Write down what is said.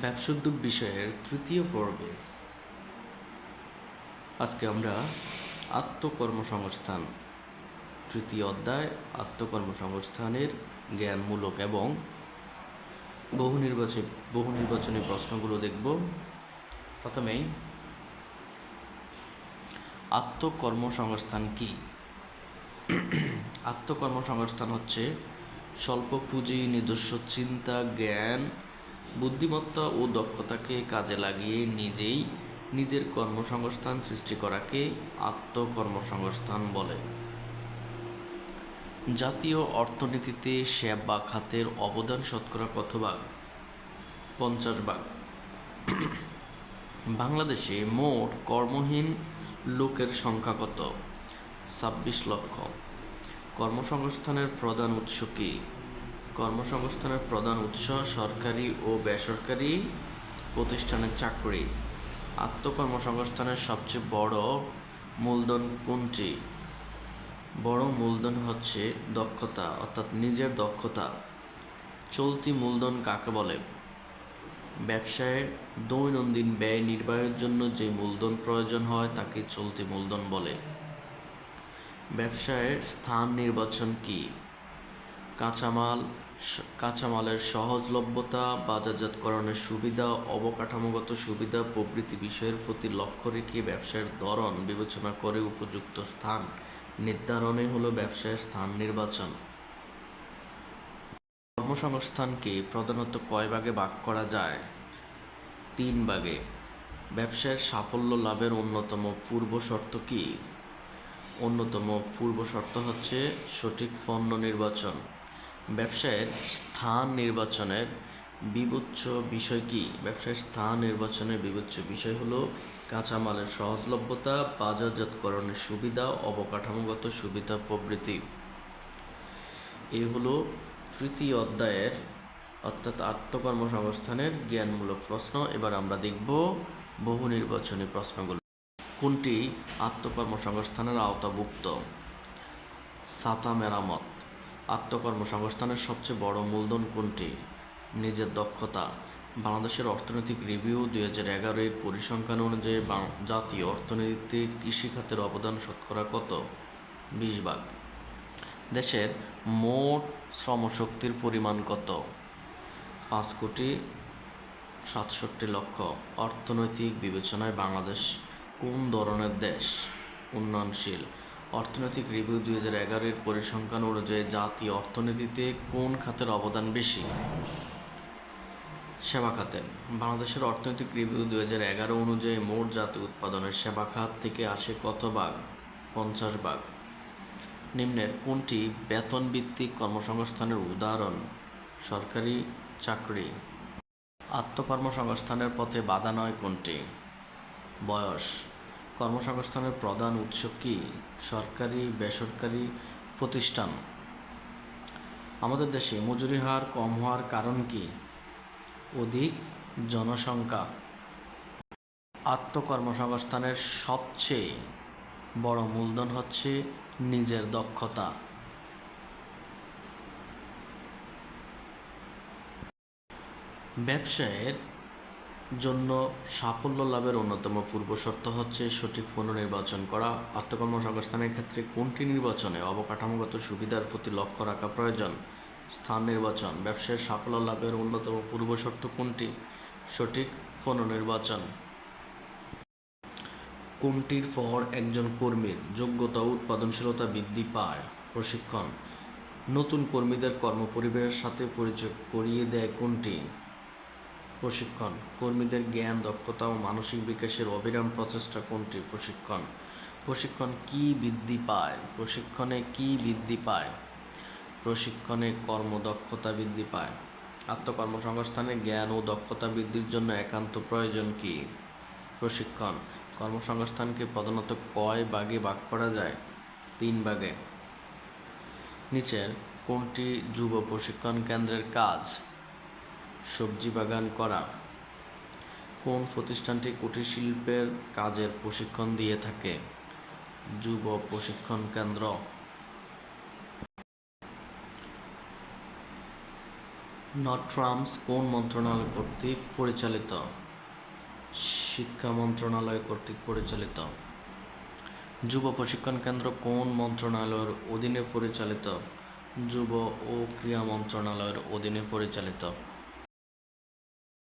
ব্যবসোদ্যোগ বিষয়ের তৃতীয় পর্বে আজকে আমরা আত্মকর্মসংস্থান তৃতীয় অধ্যায় আত্মকর্মসংস্থানের জ্ঞানমূলক এবং বহুনির্বাচনী প্রশ্নগুলো দেখব। প্রথমেই আত্মকর্মসংস্থান কি? আত্মকর্মসংস্থান হচ্ছে স্বল্প পুঁজি, নিজস্ব চিন্তা, জ্ঞান, বুদ্ধিমত্তা ও দক্ষতাকে কাজে লাগিয়ে নিজের কর্মসংস্থান সৃষ্টি করাকে আত্মকর্মসংস্থান বলে। জাতীয় অর্থনীতিতে সেবা খাতের অবদান শতকরা কত ভাগ? 50 ভাগ। বাংলাদেশে মোট কর্মহীন লোকের সংখ্যা কত? 26 লক্ষ। কর্মসংস্থানের প্রধান উৎস কি? কর্মসংস্থানের প্রধান উৎস সরকারি ও বেসরকারি প্রতিষ্ঠানের চাকরি। আত্মকর্মসংস্থানের সবচেয়ে বড় মূলধন কোনটি? বড় মূলধন হচ্ছে দক্ষতা, অর্থাৎ নিজের দক্ষতা। চলতি মূলধন কাকে বলে? ব্যবসায়ের দৈনন্দিন ব্যয় নির্বাহের জন্য যে মূলধন প্রয়োজন হয় তাকে চলতি মূলধন বলে। ব্যবসায়ের স্থান নির্বাচন কি? কাঁচামালের সহজলভ্যতা, বাজারজাতকরণের সুবিধা, অবকাঠামোগত সুবিধা প্রভৃতি বিষয়ের প্রতি লক্ষ্য রেখে ব্যবসায়ের ধরন বিবেচনা করে উপযুক্ত স্থান নির্ধারণে হলো ব্যবসায়ের স্থান নির্বাচন। কর্মসংস্থানকে প্রধানত কয় ভাগে ভাগ করা যায়? 3 ভাগে। ব্যবসায়ের সাফল্য লাভের অন্যতম পূর্ব শর্ত কি? অন্যতম পূর্ব শর্ত হচ্ছে সঠিক পণ্য নির্বাচন। ব্যবসায়ের স্থান নির্বাচনের বিবেচ্য বিষয় কি? ব্যবসায়ের স্থান নির্বাচনের বিবেচ্য বিষয় হলো কাঁচামালের সহজলভ্যতা, বাজারজাতকরণের সুবিধা, অবকাঠামোগত সুবিধা প্রভৃতি। এ হলো তৃতীয় অধ্যায়ের অর্থাৎ আত্মকর্মসংস্থানের জ্ঞানমূলক প্রশ্ন। এবার আমরা দেখব বহু নির্বাচনী প্রশ্নগুলো। কোনটি আত্মকর্মসংস্থানের আওতাভুক্ত? ছাতা মেরামত। আত্মকর্মসংস্থানের সবচেয়ে বড় মূলধন কোনটি? নিজের দক্ষতা। বাংলাদেশের অর্থনৈতিক রিভিউ 2011 এর পরিসংখ্যান অনুযায়ী জাতীয় অর্থনীতিতে কৃষিখাতের অবদান শতকরা কত? 20 ভাগ। দেশের মোট শ্রমশক্তির পরিমাণ কত? 5,67,00,000। অর্থনৈতিক বিবেচনায় বাংলাদেশ কোন ধরনের দেশ? উন্নয়নশীল। অর্থনৈতিক রিভিউ 2011 এর পরিসংখ্যান অনুযায়ী জাতীয় অর্থনীতিতে কোন খাতের অবদান বেশি? সেবা খাতের। বাংলাদেশের অর্থনৈতিক রিভিউ 2011 অনুযায়ী মোট জাতীয় উৎপাদনের সেবা খাত থেকে আসে কত ভাগ? 50 ভাগ। নিম্নের কোনটি বেতন ভিত্তিক কর্মসংস্থানের উদাহরণ? সরকারি চাকরি। আত্মকর্মসংস্থানের পথে বাধা নয় কোনটি? বয়স। কর্মসংস্থানের প্রধান উৎস কি? সরকারি, বেসরকারি প্রতিষ্ঠান। আমাদের দেশে মজুরি হার কম হওয়ার কারণ কি? অধিক জনসংখ্যা। আত্মকর্মসংস্থানের সবচেয়ে বড় মূলধন হচ্ছে নিজের দক্ষতা। ব্যবসায়ের জন্য সাফল্য লাভের অন্যতম পূর্বশর্ত হচ্ছে সঠিক পণ্য নির্বাচন করা। আত্মকর্মসংস্থানের ক্ষেত্রে কোনটি নির্বাচনে অবকাঠামোগত সুবিধার প্রতি লক্ষ্য রাখা প্রয়োজন? স্থান নির্বাচন। ব্যবসায়ের সাফল্য লাভের অন্যতম পূর্বশর্ত কোনটি? সঠিক পণ্য নির্বাচন। কোনটির পর একজন কর্মীর যোগ্যতা ও উৎপাদনশীলতা বৃদ্ধি পায়? প্রশিক্ষণ। নতুন কর্মীদের কর্মপরিবেশের সাথে পরিচয় করিয়ে দেয় কোনটি? প্রশিক্ষণ। কর্মীদের জ্ঞান, দক্ষতা ও মানসিক বিকাশের অবিরাম প্রচেষ্টা কোনটি? প্রশিক্ষণ। প্রশিক্ষণ কি বৃদ্ধি পায়? প্রশিক্ষণে কি বৃদ্ধি পায়? প্রশিক্ষণে কর্মদক্ষতা বৃদ্ধি পায়। আত্মকর্মসংস্থানে জ্ঞান ও দক্ষতা বৃদ্ধির জন্য একান্ত প্রয়োজন কি? প্রশিক্ষণ। কর্মসংস্থানকে প্রধানত কয় ভাগে ভাগ করা যায়? 3 ভাগে। নিচের কোনটি যুব প্রশিক্ষণ কেন্দ্রের কাজ? সবজি বাগান করা। কোন প্রতিষ্ঠানটি কুটির শিল্পের কাজের প্রশিক্ষণ দিয়ে থাকে? যুব প্রশিক্ষণ কেন্দ্র। নট্রামস কোন মন্ত্রণালয় কর্তৃক পরিচালিত? শিক্ষা মন্ত্রণালয় কর্তৃক পরিচালিত। যুব প্রশিক্ষণ কেন্দ্র কোন মন্ত্রণালয়ের অধীনে পরিচালিত? যুব ও ক্রীড়া মন্ত্রণালয়ের অধীনে পরিচালিত।